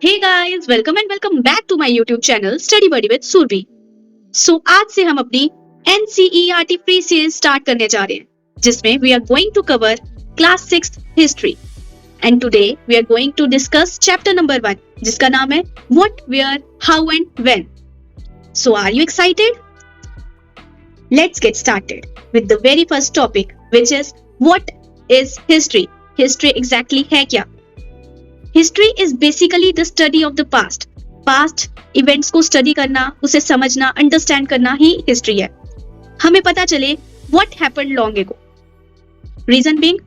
Hey guys, welcome and welcome back to my YouTube channel study buddy with Surabhi. So आज से हम अपनी NCERT free series start करने जा रहे हैं, जिसमें we are going to cover class 6 history and today we are going to discuss chapter number 1, जिसका नाम है what, where, how and when. So are you excited? Let's get started with the very first topic, which is what is history. History exactly है क्या? History is basically the study of the past. Past events को study करना, उसे समझना, understand करना ही history है। हमें पता चले what happened long ago. Reason being,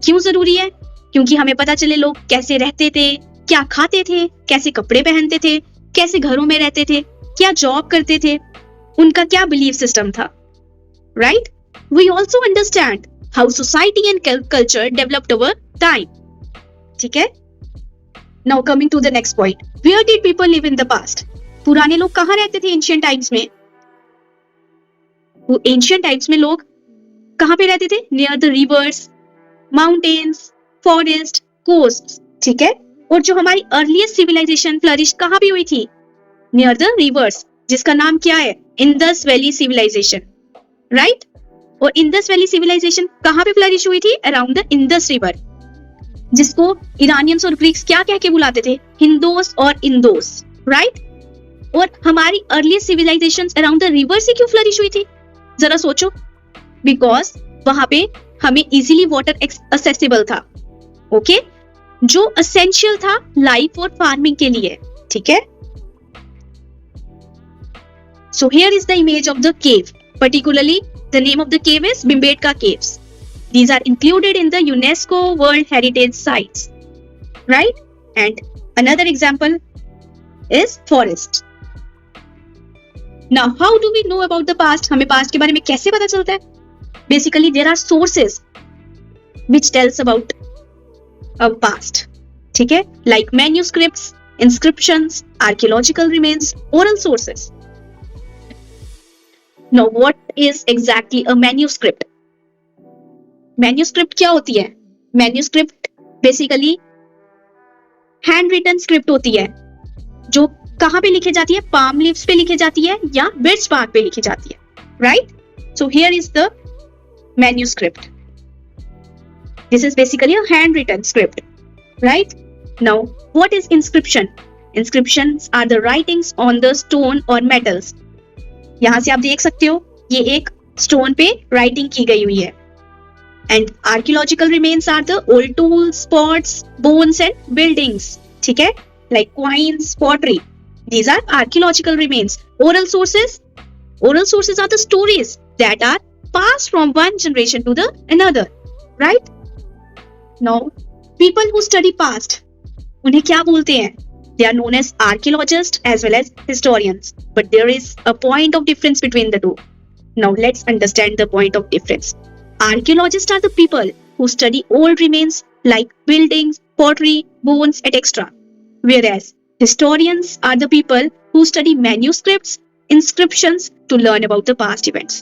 क्यों जरूरी है? क्योंकि हमें पता चले लोग कैसे रहते थे, क्या खाते थे, कैसे कपड़े पहनते थे, कैसे घरों में रहते थे, क्या जॉब करते थे, उनका क्या बिलीफ सिस्टम था, right? We also understand how society and culture developed over time. ठीक है? Now coming to the next point, where did people live in the past? पुराने लोग कहाँ रहते थे एंशिएंट टाइम्स में? वो एंशिएंट टाइम्स में लोग कहाँ पे रहते थे? Near the rivers, mountains, forest, coast. ठीक है? और जो हमारी अर्लीस्ट सिविलाइजेशन फ्लरिश कहाँ पे हुई थी? नियर द रिवर्स, जिसका नाम क्या है? Indus valley civilization, right? और इंडस वैली सिविलाइजेशन कहाँ पे फ्लरिश हुई थी? अराउंड द इंडस रिवर, जिसको इरानियंस और ग्रीक्स क्या कह के बुलाते थे? हिंदोस और इंदोस, राइट? और हमारी earliest civilizations around the river से क्यों फ्लरिश हुई थी? जरा सोचो। बिकॉज वहां पे हमें इजीली वाटर एक्सेसिबल था, ओके? जो एसेंशियल था लाइफ और फार्मिंग के लिए। ठीक है? सो here is the image of the cave, particularly the name of the cave is Bhimbetka caves. These are included in the UNESCO World Heritage Sites, right? And another example is forest. Now, how do we know about the past? हमें past के बारे में कैसे पता चलता है? Basically, there are sources which tells about our past. ठीक है? Like manuscripts, inscriptions, archaeological remains, oral sources. Now, what is exactly a manuscript? Manuscript क्या होती है? Manuscript basically hand written script होती है, जो कहां पे लिखी जाती है? पाम लीव्स पे लिखी जाती है या बिर्च बार्क पे लिखी जाती है, right? So here is the manuscript. This is basically a hand written script, right? Now what is inscription? Inscriptions are the writings on the stone और मेटल्स. यहां से आप देख सकते हो, ये एक स्टोन पे राइटिंग की गई हुई है. And archaeological remains are the old tools, pots, bones and buildings. ठीक है? Like coins, pottery. These are archaeological remains. Oral sources? Oral sources are the stories that are passed from one generation to the another. Right? Now, people who study past, उन्हें क्या बोलते हैं? They are known as archaeologists as well as historians. But there is a point of difference between the two. Now, let's understand the point of difference. Archaeologists are the people who study old remains like buildings, pottery, bones, etc. Whereas historians are the people who study manuscripts, inscriptions to learn about the past events.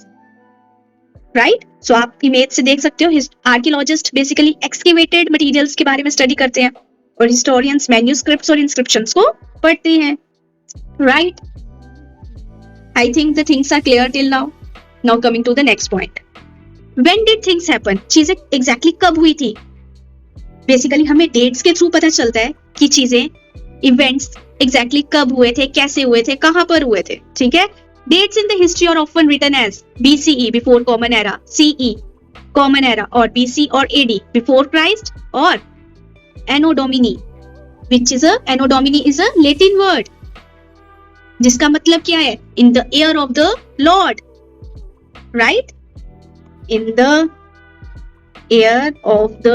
Right? So आप image से देख सकते हो, archaeologists basically excavated materials के बारे में study करते हैं और historians manuscripts और inscriptions को पढ़ते हैं. Right? I think the things are clear till now. Now coming to the next point. When did things happen? चीजें एग्जैक्टली कब हुई थी? बेसिकली हमें डेट्स के थ्रू पता चलता है कि चीजें, इवेंट्स एग्जैक्टली कब हुए थे, कैसे हुए थे, कहां पर हुए थे. ठीक है? Dates in the history are often written as BCE before common era, CE common era, और BC और AD बिफोर क्राइस्ट, और anno Domini, which is anno Domini is a Latin word जिसका मतलब क्या है? In the year of the lord, right? In the year of the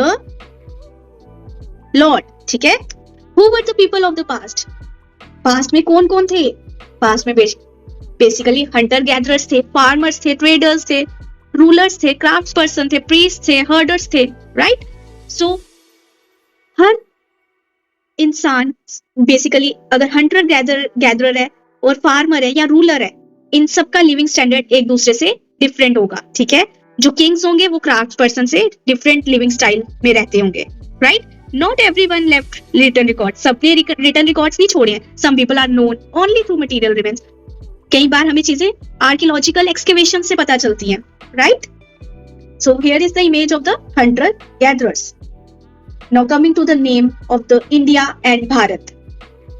Lord. ठीक है? Who were the people of the past? Past में कौन कौन थे? Past में basically hunter gatherers थे, farmers थे, traders थे, rulers थे, crafts person थे, priests थे, herders थे, right? So हर इंसान बेसिकली अगर hunter gatherer है और farmer है या ruler है, इन सबका लिविंग स्टैंडर्ड एक दूसरे से डिफरेंट होगा. ठीक है? जो किंग्स होंगे वो क्राफ्ट पर्सन से डिफरेंट लिविंग स्टाइल में रहते होंगे, right? Not everyone left written records. सबने written records नहीं छोड़े हैं. Some people are known only through material remains. कई बार हमें चीजें archaeological excavation से पता चलती हैं, right? So here is the image of the hunter gatherers. Now coming to the name of the India and Bharat.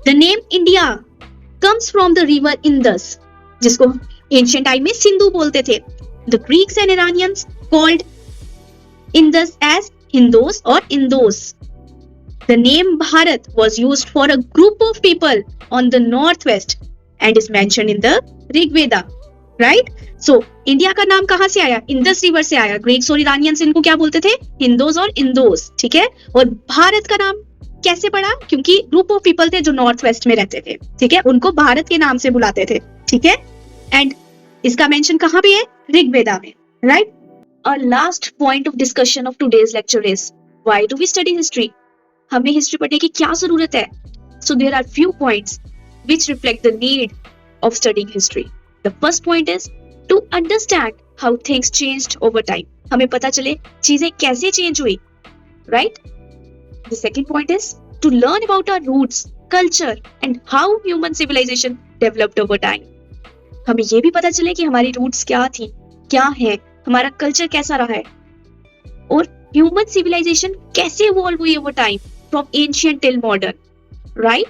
The name India comes from the river Indus, जिसको ancient time में सिंधु बोलते थे. The Greeks and Iranians called Indus as Hindos or Indos. The name Bharat was used for a group of people on the northwest and is mentioned in the Rig Veda, right? So India का नाम कहाँ से आया? Indus river से आया. Greeks और Iranians इनको क्या बोलते थे? हिंदोस और इंदोस, ठीक है. और भारत का नाम कैसे पड़ा? क्योंकि ग्रुप ऑफ पीपल थे जो नॉर्थ वेस्ट में रहते थे, ठीक है, उनको भारत के नाम से बुलाते थे, ठीक है. एंड इसका मेंशन कहाँ पे है? ऋग्वेदा में, right. Our last point of discussion of today's lecture is why do we study history? हमें हिस्ट्री पढ़ने की क्या जरूरत है? So there are few points which reflect the need of studying history. The first point is to understand how things changed over time. हमें पता चले चीजें कैसे चेंज हुई, right? The second point is to learn about our roots, culture and how human civilization developed over time. हमें ये भी पता चले कि हमारी रूट्स क्या थी, क्या है, हमारा कल्चर कैसा रहा है और ह्यूमन सिविलाइजेशन कैसे इवॉल्व हुई over time from ancient till modern, right.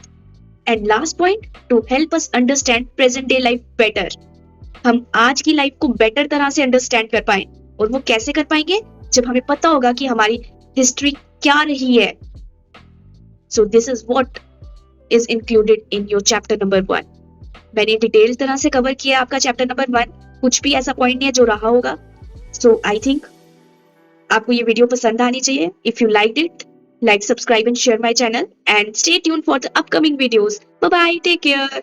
And last point two help us understand present day life better. हम आज की लाइफ को बेटर तरह से अंडरस्टैंड कर पाए. और वो कैसे कर पाएंगे? जब हमें पता होगा कि हमारी हिस्ट्री क्या रही है. So this is what is included in your chapter number 1. मैंने डिटेल तरह से कवर किया आपका चैप्टर नंबर 1. कुछ भी ऐसा पॉइंट नहीं है जो रहा होगा. So I think आपको ये वीडियो पसंद आनी चाहिए. If you liked it, like, subscribe and share my channel and stay tuned for the upcoming videos. Bye bye, take care.